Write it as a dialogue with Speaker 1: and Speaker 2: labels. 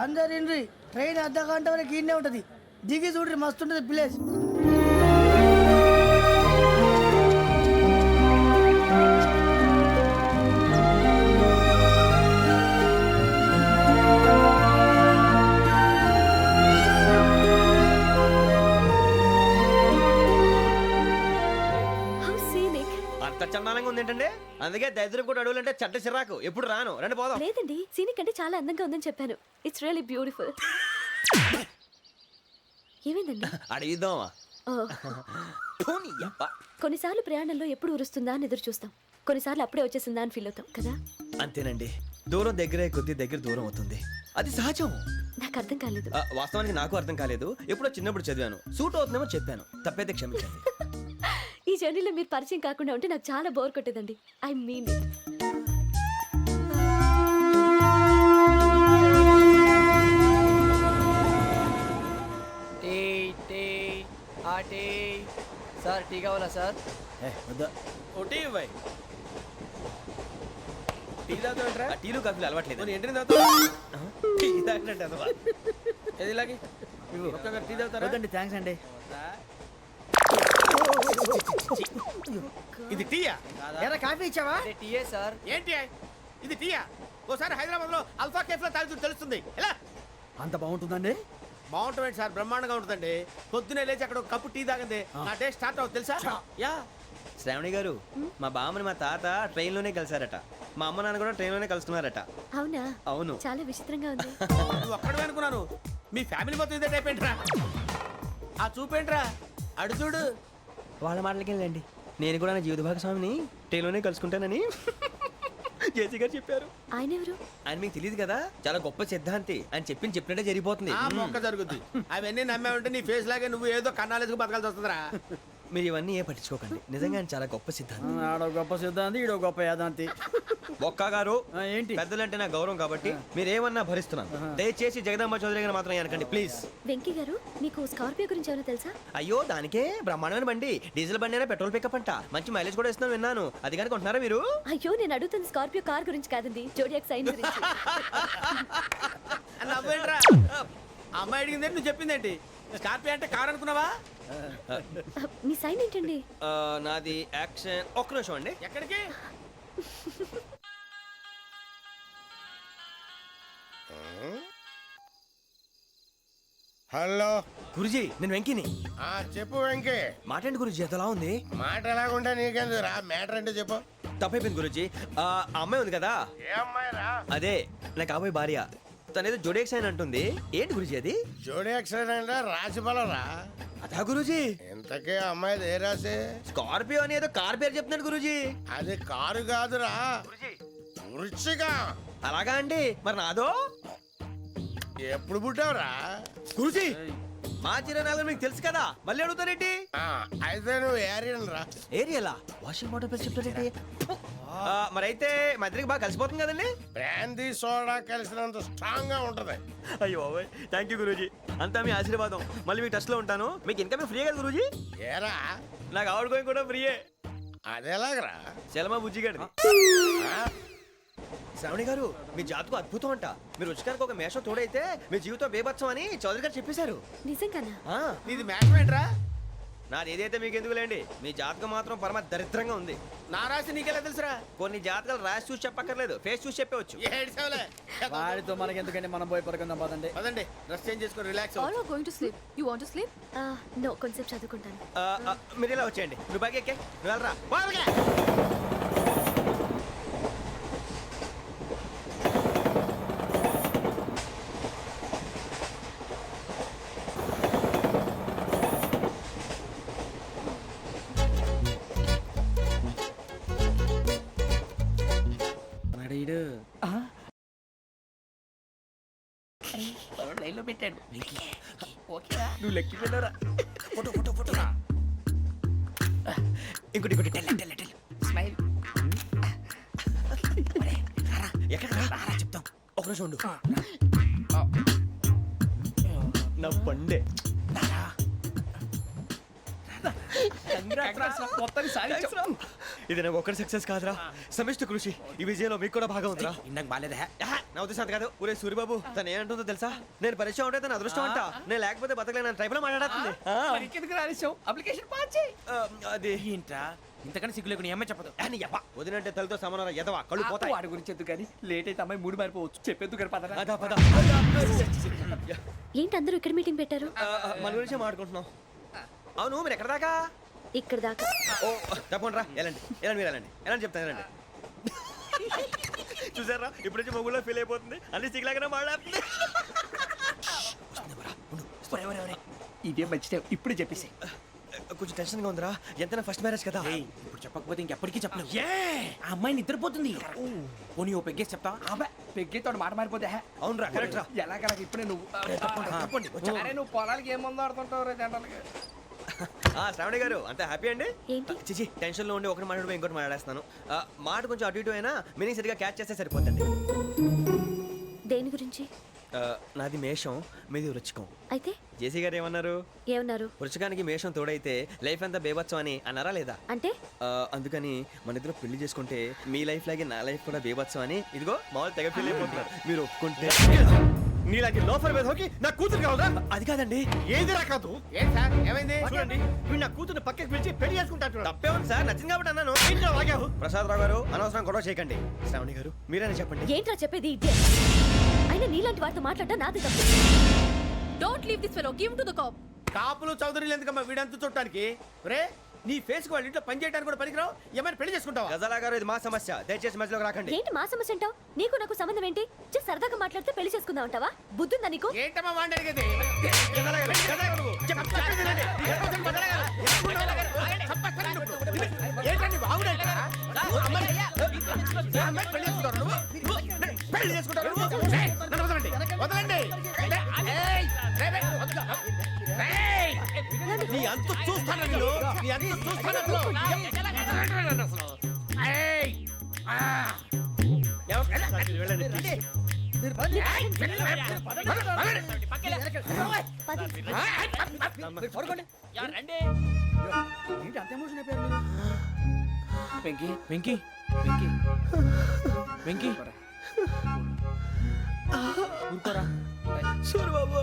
Speaker 1: అందరు ఇండ్రి ట్రైన్ అర్ధ గంట వరకు ఇన్నే ఉంటది దిగి చూడ్రి మస్తు ఉంటది ప్లేస్
Speaker 2: అంత చందానంగా ఉంది ఏంటంటే అందుకే దరిద్రం కూడా అడవులంటే చెడ్డ చిరాకు ఎప్పుడు రాను రండి పోదాం.
Speaker 3: లేదండి సీనిక్ అంటే చాలా అందంగా ఉందని చెప్పాను. It's really beautiful. ఏమైందండి?
Speaker 2: అడిగిద్దామా?
Speaker 3: కొన్నిసార్లు ప్రయాణంలో ఎప్పుడు ఉరుస్తుందా అని ఎదురు చూస్తాం, కొన్నిసార్లు అప్పుడే వచ్చేసిందా అని ఫీల్ అవుతాం కదా.
Speaker 2: అంతేనండి, దూరం దగ్గరే కొద్ది దగ్గర దూరం అవుతుంది, అది సహజం.
Speaker 3: నాకు అర్థం కాలేదు.
Speaker 2: వాస్తవానికి నాకు అర్థం కాలేదు, ఎప్పుడో చిన్నప్పుడు చదివాను, సూట్ అవుతుందేమో చెప్పాను, తప్పైతే క్షమించండి.
Speaker 3: ఈ జర్నీలో మీరు పరిచయం కాకుండా ఉంటే నాకు చాలా బోర్ కొట్టేదండి. I mean it.
Speaker 4: Sir tea కావాలా సార్?
Speaker 2: టీ ఇవ్వాయి. టీ తాగుతాంట్రా? టీలు కాఫీలు అలవాట్లేదు. ఎంట్రీ టీ తాగినట్టు అదవా ఏది ఇలాగే టీ తాగుతారా?
Speaker 4: థ్యాంక్స్ అండి.
Speaker 5: ఇది టీయా?
Speaker 1: ఎరా కాఫీ ఇచ్చావా?
Speaker 4: టీయే సార్.
Speaker 5: ఏంటి ఇది టీయా? ఓసారి హైదరాబాద్ లో అల్ఫా కేఫ్ లో తాగుతూ తెలుస్తుంది. ఎలా
Speaker 4: అంత బాగుంటుందండి?
Speaker 5: బాగుంటుంది సార్, బ్రహ్మాండంగా ఉంటుందండి. పొద్దునే లేచి అక్కడ ఒక కప్పు టీ తాగండి నా డే స్టార్ట్ అవుతుంది తెలుసా?
Speaker 2: యా శ్రావణి గారు, మా బామ్మని మా తాత ట్రైన్ లోనే కలిసారట, మా అమ్మ నాన్న కూడా ట్రైన్ లోనే కలుస్తున్నారట.
Speaker 3: అవునా?
Speaker 2: అవును.
Speaker 3: చాలా విచిత్రంగా ఉంది.
Speaker 5: నువ్వు ఒక్కడే అనుకున్నాను, మీ ఫ్యామిలీ మొత్తం ఇదే టైప్ ఏంట్రా? ఆ చూపేంట్రా అడు చూడు.
Speaker 2: వాళ్ళ మాటలకి వెళ్ళండి, నేను కూడా నా జీవిత భాగస్వామిని ట్రైన్ లోనే కలుసుకుంటానని జేసీ గారు చెప్పారు.
Speaker 3: ఆయన ఎవరు?
Speaker 2: ఆయన మీకు తెలియదు కదా, చాలా గొప్ప సిద్ధాంతి అని చెప్పినట్టే జరిగిపోతుంది.
Speaker 5: ఆ మొక్క జరుగుద్ది. అవన్నీ నమ్మే ఉంటే నీ ఫేస్ లాగే నువ్వు ఏదో కన్నాలేసుకు బతకాల్సి వస్తుందిరా.
Speaker 2: మీరు ఇవన్నీ ఏ పట్టించుకోకండి, నిజంగా ఆయన చాలా గొప్ప సిద్ధాంతి.
Speaker 4: ఆడో గొప్ప సిద్ధాంతి, ఈడో గొప్ప యాదాంతి.
Speaker 2: ఒక్క గారు
Speaker 4: ఏంటి?
Speaker 2: పెద్దలంటే నా గౌరవం కాబట్టి మీరు ఏమన్నా భరిస్తున్నాను, దయచేసి జగదాంబ చౌదరి గారు మాత్రం అనకండి ప్లీజ్.
Speaker 3: వెంకీ గారు, మీకు స్కార్పియో గురించి ఏమైనా తెలుసా?
Speaker 2: అయ్యో దానికే బ్రహ్మాండమైన బండి, డీజిల్ బండి అయినా పెట్రోల్ పికప్ అంట, మంచి మైలేజ్ కూడా ఇస్తున్నాను విన్నాను, అది కానీ కొంటున్నారా మీరు?
Speaker 3: అయ్యో నేను అడుగుతుంది స్కార్పియో కార్ గురించి కాదండి, జోడియాక్ సైన్ గురించి.
Speaker 5: నవ్వేంట్రా? అమ్మాయి అడిగింది నువ్వు చెప్పిందేంటి? స్కార్పియో అంటే కార్ అనుకున్నావా?
Speaker 3: మీ సైన్ ఏంటండి?
Speaker 2: నాది యాక్షన్. ఒక్క నిమిషం అండి.
Speaker 5: ఎక్కడికి?
Speaker 6: హలో
Speaker 2: గురుజీ, నేను వెంకిని.
Speaker 6: చెప్పు వెంకీ.
Speaker 2: మాట్లాడండి గురుజీ, ఎంతలా ఉంది?
Speaker 6: మాట ఎలాగుంటా నీకెందుకు రా, మ్యాటర్ అంటే చెప్పు.
Speaker 2: తప్పైపోయింది గురుజీ, ఆ అమ్మాయి ఉంది కదా,
Speaker 6: ఏ అమ్మాయి రా?
Speaker 2: అదే నా కాబోయే భార్య, తనేదో జోడేక్ సైన్ అంటుంది. ఏంటి గురుజీ అది?
Speaker 6: జోడి యాక్సిడెంట్ రాసి రా.
Speaker 2: అదా గురుజీ?
Speaker 6: ఇంతకే అమ్మాయి ఏ రాసి?
Speaker 2: స్కార్పియో అని ఏదో కార్ పేరు చెప్తున్నాడు గురుజీ.
Speaker 6: అది కారు కాదురా, వృచ్చిక.
Speaker 2: అలాగా అండి, మరి నాదో?
Speaker 6: ఎప్పుడు పుట్టావురా?
Speaker 2: గురుజీ మా చిరనాలు మీకు తెలుసు కదా, మళ్ళీ అడుగుతారేంటి?
Speaker 6: అయితే నువ్వు ఏరియన్ రా.
Speaker 2: ఏరియలా? వాషింగ్ వాటర్ పేరు చెప్తారేంటి? మరైతే మా ఇద్దరికి బాగా కలిసిపోతుంది కదండి.
Speaker 6: బ్రాందీ సోడా కలిసినంత స్ట్రాంగ్ గా ఉంటది.
Speaker 2: అయ్యో థ్యాంక్ యూ గురూజీ, అంతా మీ ఆశీర్వాదం. మళ్ళీ మీకు టచ్ లో ఉంటాను. మీకు ఇన్కమ్ ఫ్రీ కదా గురూజీ?
Speaker 6: ఏరా
Speaker 2: నాకు ఆవిడ గోయింగ్ కూడా ఫ్రీయే.
Speaker 6: అదేలాగరా?
Speaker 2: చలమా బుజ్జి గారిది. శ్రావణి గారు, మీ జాతకు అద్భుతం అంట. మీరు రుచికారికి ఒక మేషం తోడైతే మీ జీవితం బేబత్సం అని చౌదరి గారు చెప్పేశారు.
Speaker 3: నిజంగానా?
Speaker 5: నీది మ్యాటర్ ఏంట్రా?
Speaker 2: నాది ఏదైతే మీకు ఎందుకులేండి, మీ జాతకం మాత్రం పరమ దరిద్రంగా ఉంది.
Speaker 5: నా రాసి నీకెలా తెలుసురా?
Speaker 2: కొన్ని జాతకాలు రాసి చూసి చెప్పక్కర్లేదు, ఫేస్ చూసి చెప్పవచ్చు.
Speaker 4: వాడితో మనకి ఎందుకంటే మనం పోయి పడుకుందాం పదండి.
Speaker 5: పదండి, డ్రెస్ చేంజ్ చేసుకొని relax.
Speaker 7: All are going to sleep. You want to sleep?
Speaker 3: No, కొంచెం చదువుకుంటాను.
Speaker 2: మీరు ఇలా వచ్చేయండి. నువ్వు బాగా ఎక్కే, నువ్వు వెళ్ళరా.
Speaker 5: లైన్లో పెట్టాడు.
Speaker 2: నువ్వు లెక్కి వెళ్ళరా. Photo photo photo. ఇంకోటి ఇంకోటి.
Speaker 5: స్మైల్.
Speaker 2: ఎక్కడ రారా చెప్తాం. ఒక రోజు ఉండు. నా పండే.
Speaker 5: మొత్తాన్ని సాధించాం.
Speaker 2: ఇది నాకు ఒక్కరి సక్సెస్ కాదురా సమిష్టి కృషి ఈ విజయంలో మీకు కూడా భాగం ఉందిరా
Speaker 5: ఇందాక బాగాలేదా
Speaker 2: నా ఉద్దేశం అది కాదు ఊరే సూరిబాబు తను ఏమంటుందో తెలుసా నేను పరిచయం ఉంటే తన అదృష్టం అంట నేను లేకపోతే బతకలేను టైప్ లో మాట్లాడుతుంది
Speaker 5: ఎందుకు రాలేసావు అప్లికేషన్ పాస్ చేయి
Speaker 2: అది
Speaker 5: ఏంట్రా ఇంతకన్నా సిగ్గు లేకుండా ఏమై చెప్పదు
Speaker 2: అని యబ్బా వదినంటే తలతో సమానం ఎదవా కళ్ళు పోతాయి
Speaker 5: వాడి గురించి ఎందుకు కానీ లేట్ అయితే అమ్మాయి మూడు మారిపోవచ్చు చెప్పేందుకు కానీ పదరా
Speaker 2: అదా పద
Speaker 3: ఏంటి అందరూ ఇక్కడ మీటింగ్ పెట్టారు
Speaker 2: మన గురించి మాట్లాడుకుంటున్నాం అవును మీరు ఎక్కడ దాకా
Speaker 3: ఇక్కడ దాకా
Speaker 2: ఓ తప్పకుండా రా వెళ్ళండి వెళ్ళండి మీరు వెళ్ళండి వెళ్ళండి చెప్తాను వెళ్ళండి చూసారా ఇప్పుడు నుంచి మొగుల్లో ఫీల్ అయిపోతుంది అన్ని సిగ్లాగానే మాట్లాడుతుంది
Speaker 5: ఇదే మంచి టైం ఇప్పుడు చెప్పేసి
Speaker 2: కొంచెం టెన్షన్గా ఉందిరా ఎంతైనా ఫస్ట్ మ్యారేజ్ కదా
Speaker 5: ఇప్పుడు చెప్పకపోతే ఇంకెప్పటికీ చెప్పలేవు ఆ అమ్మాయి నిద్రపోతుంది పోనీ ఓ పెగ్గేసి చెప్తావా అబ్బా పెగ్గేతో మాట మారిపోతే
Speaker 2: అవునరా కరెక్ట్ రా
Speaker 5: ఎలాగలా ఇప్పుడే నువ్వు అరే నువ్వు పొలాలకి ఏం మందు ఆడుతుంటావు రే జనరల్గా
Speaker 2: శ్రావణి గారు అంత హ్యాపీ అండి
Speaker 3: ఏంటి?
Speaker 2: చిచి టెన్షన్ లో ఉండి ఒకటి మాట్లాడిపోయి ఇంకోటి మాట్లాడేస్తున్నాను మాట కొంచెం అటు ఇటు అయినా మీనింగ్ సరిగా క్యాచ్ చేస్తే సరిపోతుంది
Speaker 3: దేని గురించి
Speaker 2: నాది మేషం మీది వృచ్చికం
Speaker 3: అయితే
Speaker 2: జేసీ గారు ఏమన్నారు
Speaker 3: ఏమన్నారు?
Speaker 2: వృచ్చికానికి మేషం తోడైతే లైఫ్ అంతా బేబత్సం అని అన్నారా లేదా
Speaker 3: అంటే
Speaker 2: అందుకని మన ఇద్దరు పెళ్లి చేసుకుంటే మీ లైఫ్ లాగే నా లైఫ్ కూడా బేబత్సం అని ఇదిగో మామూలు తెగ పెళ్లి అయిపోతున్నారు మీరు ఒప్పుకుంటే నీలాంటి లోఫర్ మీద హోకి నా కూతురు కావదా అది కాదండి
Speaker 6: ఏది రాకాదు ఏం సార్ ఏమైంది
Speaker 2: చూడండి వీడు నా కూతురు పక్కకి పిలిచి పెళ్లి చేసుకుంటాడు తప్పే ఉంది సార్ నచ్చింది కాబట్టి అన్నాను ప్రసాద్ రావు గారు అనవసరం గొడవ చేయకండి శ్రావణి గారు మీరైనా చెప్పండి
Speaker 3: ఏంట్రా చెప్పేది ఇదే అయినా నీలాంటి వారితో మాట్లాడటం నాది తప్పు.
Speaker 7: Don't leave this fellow. Give him to the cop.
Speaker 5: కాపులు చౌదరులు ఎందుకమ్మా వీడంతా చూడటానికి రే నీ ఫేస్ వాళ్ళ ఇంట్లో పని చేయడానికి కూడా పనికిరావు ఏమైనా పెళ్లి చేసుకుంటావా
Speaker 2: గజాలా గారు ఇది మా సమస్య దయచేసి మధ్యలోకి రాకండి
Speaker 3: ఏంటి మా సమస్య అంటావు? నీకు నాకు సంబంధం ఏంటి? just సరదాగా మాట్లాడితే పెళ్లి చేసుకుందాం అంటావా? బుద్ధుందా నీకు?
Speaker 5: ఏంటమ్మా వాడిని అడిగేది ఏంటండి బాగుండే పెళ్లి చేసుకుంటారు వదలండి నీ అంత చూస్తాను నేను నీ అంత చూస్తాను అసలు వెంకీ వెంకీ వెంకీ వెంకీ ఊరుకోరా
Speaker 2: సూరి బాబు